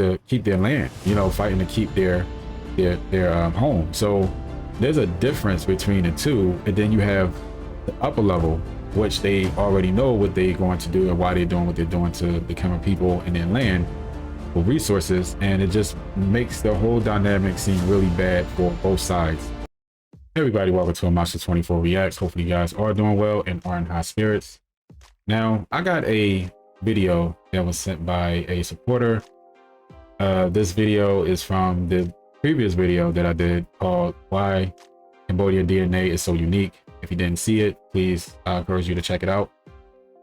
to keep their land, you know, fighting to keep their home. So there's a difference between the two. And then you have the upper level, which they already know what they're going to do and why they're doing what they're doing to the Khmer people and their land for resources. And it just makes the whole dynamic seem really bad for both sides. Hey everybody, welcome to a Monster 24 Reacts. Hopefully you guys are doing well and are in high spirits. Now, I got a video that was sent by a supporter. This video is from the previous video that I did called Why Cambodia DNA is So Unique. If you didn't see it, please, I encourage you to check it out.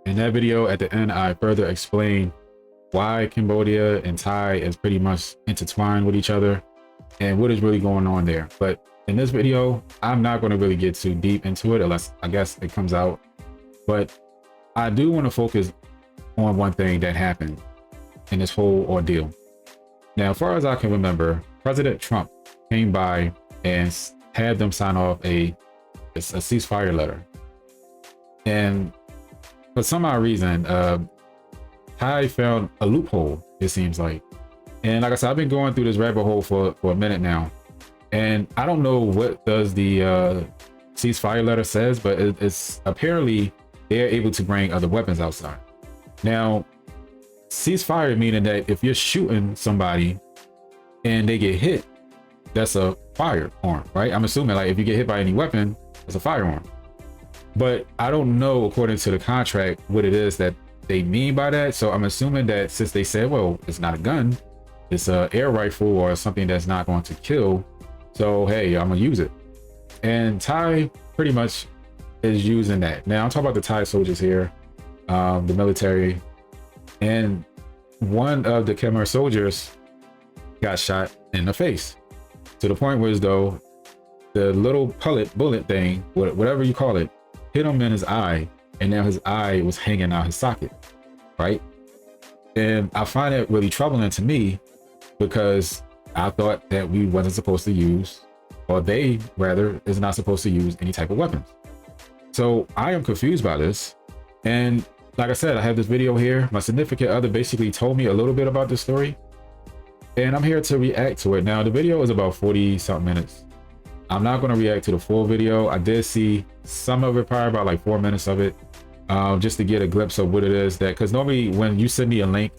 In that video, at the end, I further explain why Cambodia and Thai is pretty much intertwined with each other and what is really going on there. But in this video, I'm not going to really get too deep into it unless I guess it comes out. But I do want to focus on one thing that happened in this whole ordeal. Now, as far as I can remember, President Trump came by and had them sign off a ceasefire letter. And for some odd reason, Thai found a loophole, it seems like. And like I said, I've been going through this rabbit hole for a minute now. And I don't know what does the ceasefire letter says, but it's apparently they're able to bring other weapons outside. Now, ceasefire meaning that if you're shooting somebody and they get hit, that's a firearm, right? I'm assuming like if you get hit by any weapon, it's a firearm. But I don't know, according to the contract, what it is that they mean by that. So I'm assuming that since they said, well, it's not a gun, it's a air rifle or something that's not going to kill. So, hey, I'm gonna use it. And Thai pretty much is using that. Now I'm talking about the Thai soldiers here, the military, and one of the Khmer soldiers got shot in the face to the point where as though the little bullet thing, whatever you call it, hit him in his eye, and now his eye was hanging out his socket, right? And I find it really troubling to me because I thought that we wasn't supposed to use, or they rather is not supposed to use any type of weapons. So I am confused by this. And like I said, I have this video here. My significant other basically told me a little bit about this story, and I'm here to react to it. Now the video is about 40 something minutes. I'm not going to react to the full video. I did see some of it, probably about like 4 minutes of it, just to get a glimpse of what it is that, because normally when you send me a link,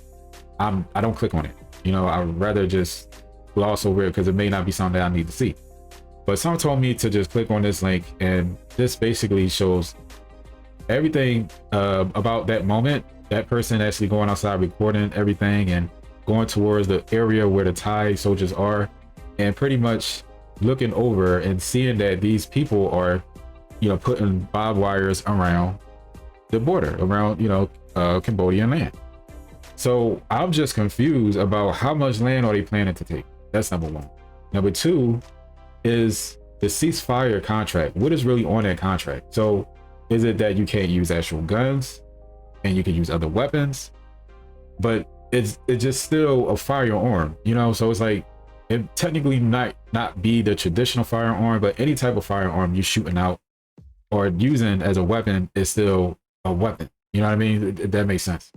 I don't click on it. You know, I'd rather just gloss over it because it may not be something that I need to see. But someone told me to just click on this link, and this basically shows everything about that moment, that person actually going outside recording everything and going towards the area where the Thai soldiers are, and pretty much looking over and seeing that these people are, you know, putting barbed wires around the border, around, you know, Cambodian land. So I'm just confused about how much land are they planning to take. That's number one. Number two is the ceasefire contract. What is really on that contract? So is it that you can't use actual guns and you can use other weapons, but it's just still a firearm, you know? So it's like, it technically not be the traditional firearm, but any type of firearm you're shooting out or using as a weapon is still a weapon. You know what I mean? That makes sense.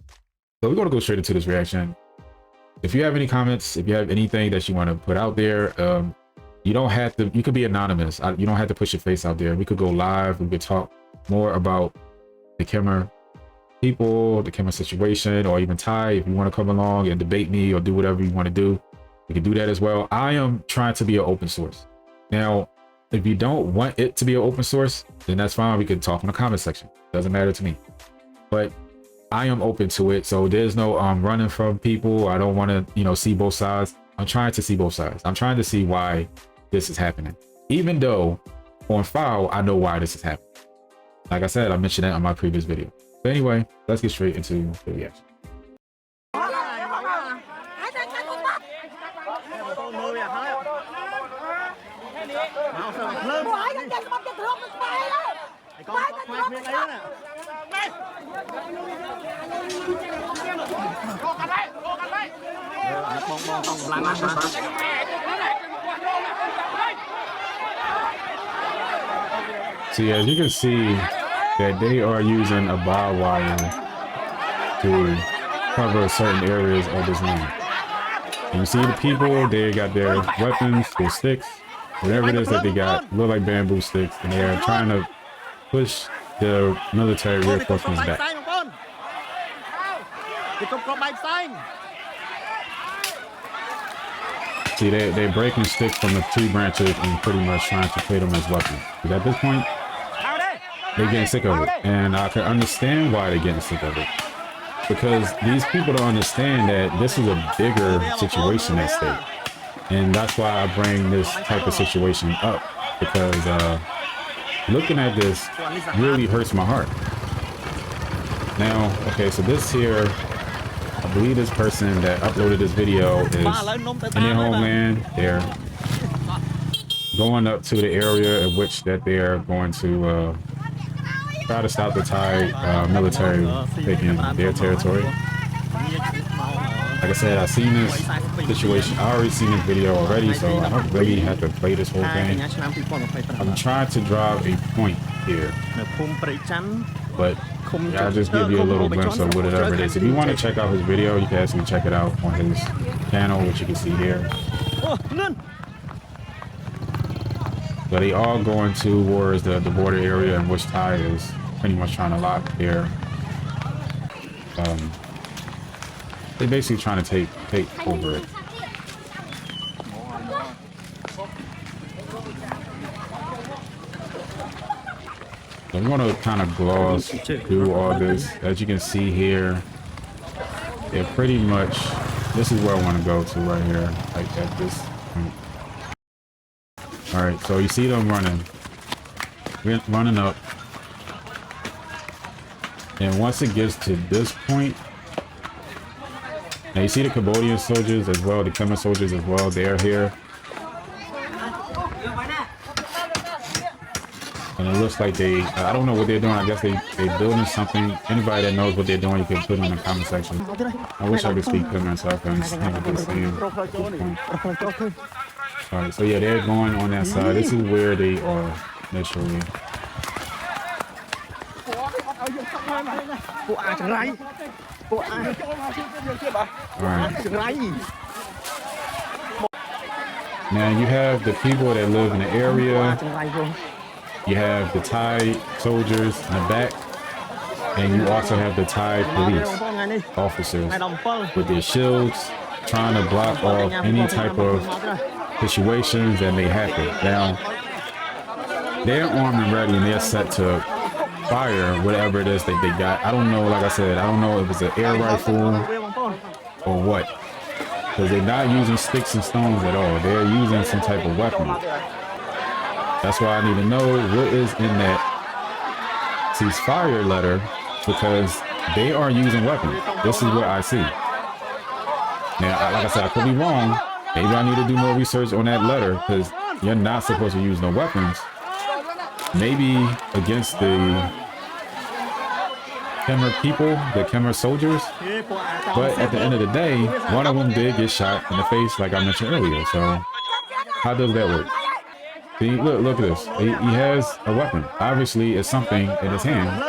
So we're going to go straight into this reaction. If you have any comments, if you have anything that you want to put out there, you don't have to, you could be anonymous. You don't have to push your face out there. We could go live. We could talk more about the Khmer people, the Khmer situation, or even Thai. If you want to come along and debate me or do whatever you want to do, we can do that as well. I am trying to be an open source. Now, if you don't want it to be an open source, then that's fine. We can talk in the comment section. Doesn't matter to me. But I am open to it. So there's no running from people. I don't want to, you know, see both sides. I'm trying to see both sides. I'm trying to see why this is happening. Even though on file, I know why this is happening. Like I said, I mentioned that on my previous video. But anyway, let's get straight into the reaction. So yeah, as you can see that they are using a barbed wire to cover certain areas of this land. And you see the people, they got their weapons, their sticks, whatever it is that they got, look like bamboo sticks, and they're trying to push the military reinforcements back. See, they're breaking sticks from the tree branches and pretty much trying to trade them as weapons. Because at this point, they're getting sick of it. And I can understand why they're getting sick of it. Because these people don't understand that this is a bigger situation at stake. And that's why I bring this type of situation up. Because looking at this really hurts my heart. Now, okay, so this here, I believe this person that uploaded this video is in their homeland. They're going up to the area in which that they're going to try to stop the Thai military taking their territory. Like I said, I've seen this situation. I already seen this video already, so I don't really have to play this whole thing. I'm trying to drive a point here, but yeah, I'll just give you a little glimpse of whatever it is. If you want to check out his video, you can actually check it out on his channel, which you can see here. But they all going towards the border area in which Thai is pretty much trying to lock their they're basically trying to take over it. So I'm going to kind of gloss through all this. As you can see here, they're pretty much, this is where I want to go to right here, like at this point. All right, so you see them running up. And once it gets to this point, now you see the Cambodian soldiers as well, the Khmer soldiers as well, they're here. And it looks like they, I don't know what they're doing. I guess they're building something. Anybody that knows what they're doing, you can put it in the comment section. I wish I could speak Khmer so I can understand what they're saying. Alright, so yeah, they're going on that side. This is where they are initially. Alright. Now you have the people that live in the area. You have the Thai soldiers in the back. And you also have the Thai police officers with their shields trying to block off any type of situations that may happen. Now, they're armed and ready and they're set to fire whatever it is that they got. I don't know, like I said, I don't know if it's an air rifle or what. Because they're not using sticks and stones at all. They're using some type of weapon. That's why I need to know what is in that ceasefire letter, because they are using weapons. This is what I see. Now, like I said, I could be wrong. Maybe I need to do more research on that letter, because you're not supposed to use no weapons. Maybe against the Khmer people, the Khmer soldiers. But at the end of the day, one of them did get shot in the face, like I mentioned earlier. So how does that work? See, look at this. He has a weapon. Obviously, it's something in his hand.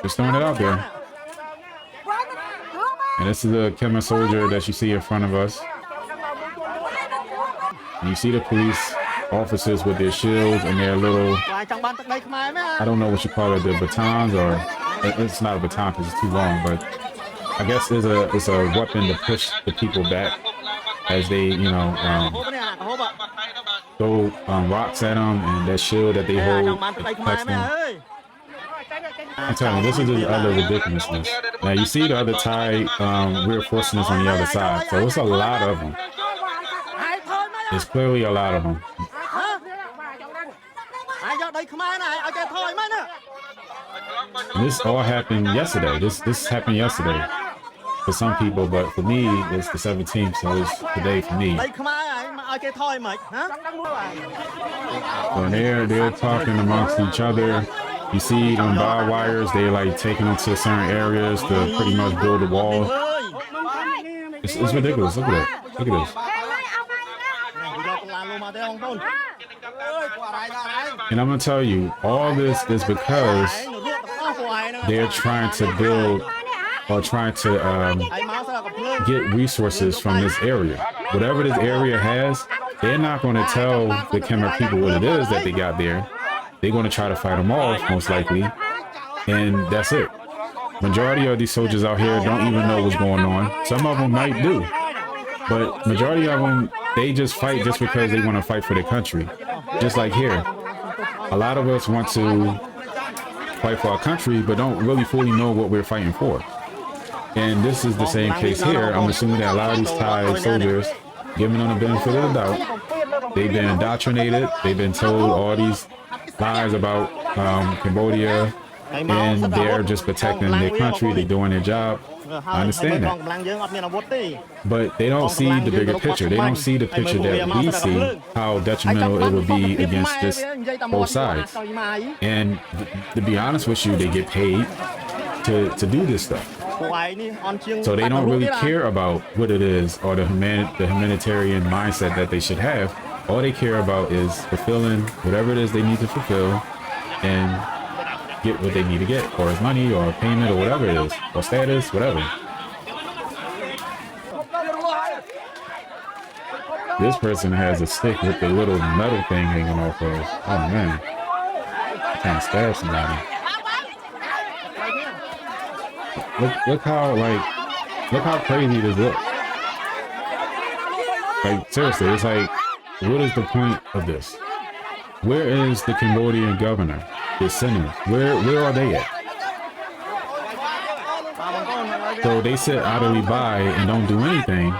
Just throwing it out there. And this is the Khmer soldier that you see in front of us. And you see the police officers with their shields and their little, I don't know what you call it, the batons, or it's not a baton because it's too long, but I guess it's a weapon to push the people back as they, you know, throw rocks at them, and that shield that they hold protects them. I'm telling you, this is just utter ridiculousness. Now you see the other Thai reinforcements on the other side, so it's a lot of them. There's clearly a lot of them. And this all happened yesterday. This happened yesterday for some people, but for me, it's the 17th, so it's today for me. So they're talking amongst each other. You see them barbed wires, they like taking them to certain areas to pretty much build a wall. It's ridiculous. Look at that. Look at this. And I'm gonna tell you, all this is because they're trying to build are trying to get resources from this area. Whatever this area has, they're not going to tell the Khmer people what it is that they got there. They're going to try to fight them off, most likely, and that's it. Majority of these soldiers out here don't even know what's going on. Some of them might do, but majority of them, they just fight just because they want to fight for their country. Just like here, a lot of us want to fight for our country, but don't really fully know what we're fighting for. And this is the same case here. I'm assuming that a lot of these Thai soldiers, given them the benefit of the doubt, they've been indoctrinated. They've been told all these lies about Cambodia, and they're just protecting their country. They're doing their job. I understand that. But they don't see the bigger picture. They don't see the picture that we see, how detrimental it would be against this both sides. And to be honest with you, they get paid to do this stuff. So they don't really care about what it is or the humanitarian mindset that they should have. All they care about is fulfilling whatever it is they need to fulfill and get what they need to get, or as money or payment or whatever it is, or status, whatever. This person has a stick with the little metal thing hanging off of. Oh man, trying to stab somebody. Look how crazy this looks. Like seriously, it's like, what is the point of this? Where is the Cambodian governor? The senators, where are they at? So they sit idly by and don't do anything,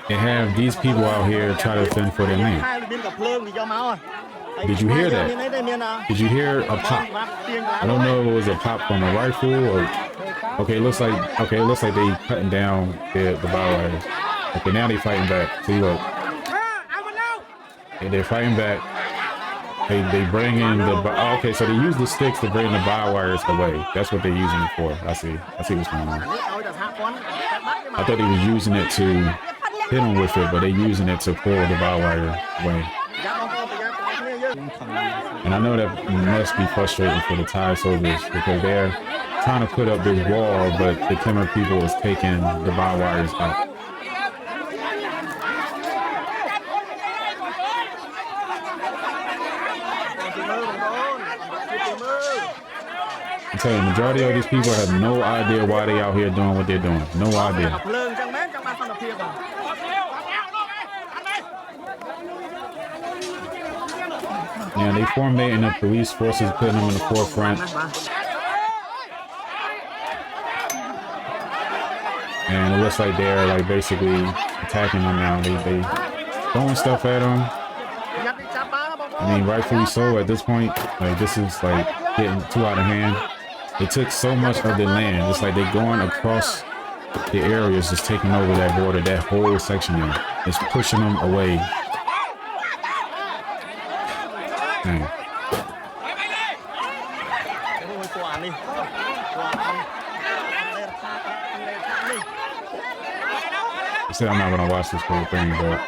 and have these people out here try to fend for their land. Did you hear that? Did you hear a pop? I don't know if it was a pop from a rifle or. Okay, it looks like they cutting down the bowwires. Okay, now they fighting back. See, look, they're fighting back. They bring in the. Oh, okay, so they use the sticks to bring the bow wires away. That's what they're using it for. I see what's going on. I thought they was using it to hit them with it, but they're using it to pull the bow wire away. And I know that must be frustrating for the Thai soldiers because they're trying to put up this wall, but the Khmer people is taking the bow wires out. I'm telling you, the majority of these people have no idea why they out here doing what they're doing. No idea. Yeah, they formatting the police forces, putting them in the forefront. And it looks like they're like basically attacking them now. They throwing stuff at them. I mean, rightfully so at this point. Like, this is like getting too out of hand. They took so much of the land. It's like they're going across the areas, just taking over that border, that whole section there. It's pushing them away. Dang. I said I'm not gonna watch this whole thing, but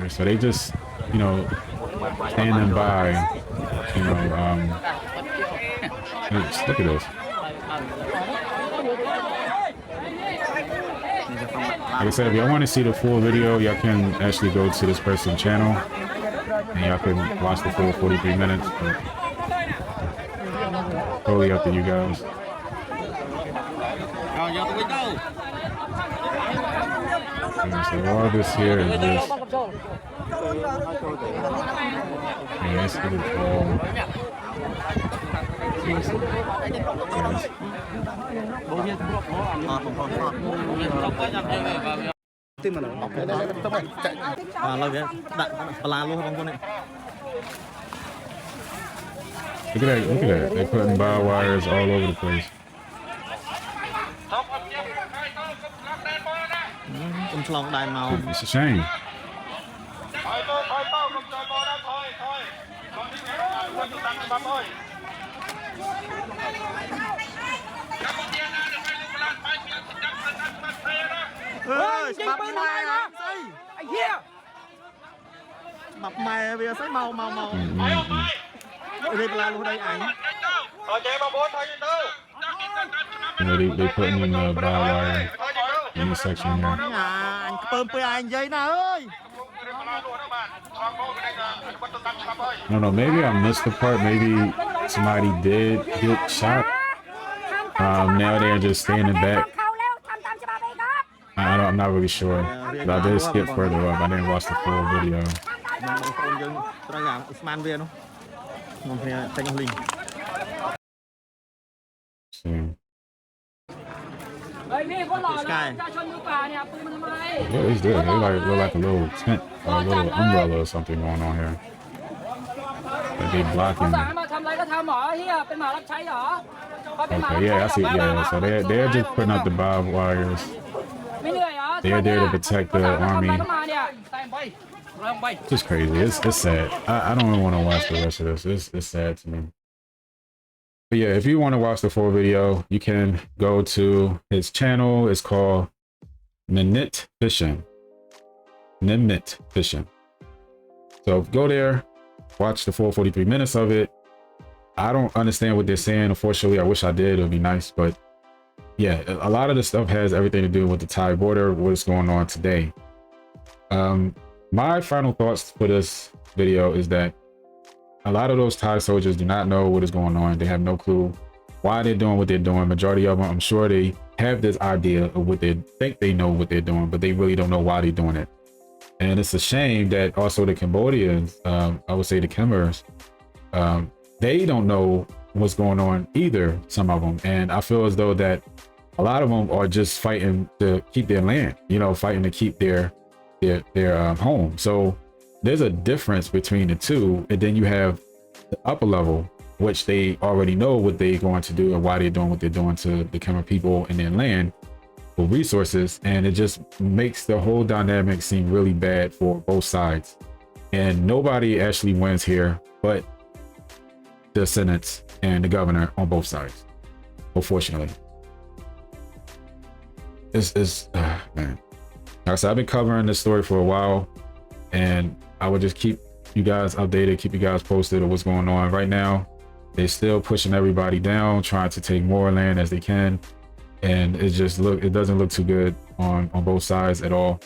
so they just, you know, standing by, you know, just look at this. Like I said, if y'all want to see the full video, y'all can actually go to this person's channel and y'all can watch the full 43 minutes. But totally up to you guys. Yeah, so all this here is just. Yeah, let's get it all. Look at that. They're putting bow wires all over the place. It's a shame. Bập mày bây giờ sẽ mau đi là luôn đây ảnh. They putting in the barbed wire in the section here. Anh bơm với anh dây nào ơi. I don't know, maybe I missed the part. Maybe somebody did get shot. Now they're just standing back. I'm not really sure. But I did skip further up. I didn't watch the full video. See. What is this? They like look like a little tent or a little umbrella or something going on here. Like they blocking. Okay, yeah, I see. Yeah, so they're just putting up the barbed wires. They're there to protect the army. Just crazy. It's sad. I don't even want to watch the rest of this. It's sad to me. But yeah, if you want to watch the full video, you can go to his channel. It's called Ninit Fishing. Ninit Fishing. So go there, watch the full 43 minutes of it. I don't understand what they're saying. Unfortunately, I wish I did. It would be nice. But yeah, a lot of the stuff has everything to do with the Thai border, what's going on today. My final thoughts for this video is that a lot of those Thai soldiers do not know what is going on. They have no clue why they're doing what they're doing. Majority of them, I'm sure they have this idea of what they think they know what they're doing, but they really don't know why they're doing it. And it's a shame that also the Cambodians, I would say the Khmers, they don't know what's going on either, some of them. And I feel as though that a lot of them are just fighting to keep their land, you know, fighting to keep their home. So there's a difference between the two. And then you have the upper level, which they already know what they're going to do and why they're doing what they're doing to the Khmer people and their land for resources. And it just makes the whole dynamic seem really bad for both sides. And nobody actually wins here but the Senate and the governor on both sides, unfortunately. Man. Like I said, I've been covering this story for a while, and I would just keep you guys updated, keep you guys posted of what's going on. Right now, they're still pushing everybody down, trying to take more land as they can, and it doesn't look too good on both sides at all.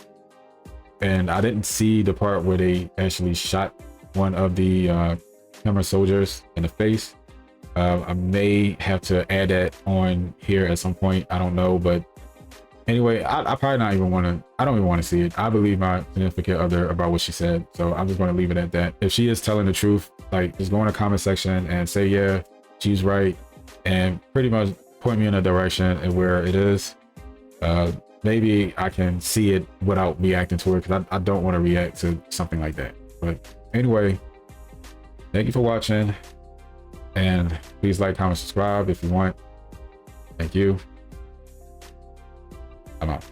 And I didn't see the part where they actually shot one of the Khmer soldiers in the face. I may have to add that on here at some point. I don't know, but anyway, I probably not even want to. I don't even want to see it. I believe my significant other about what she said, so I'm just going to leave it at that. If she is telling the truth, like, just go in the comment section and say, yeah, she's right, and pretty much point me in a direction and where it is. Maybe I can see it without reacting to it, because I don't want to react to something like that. But anyway, thank you for watching, and please like, comment, subscribe if you want. Thank you. I'm out.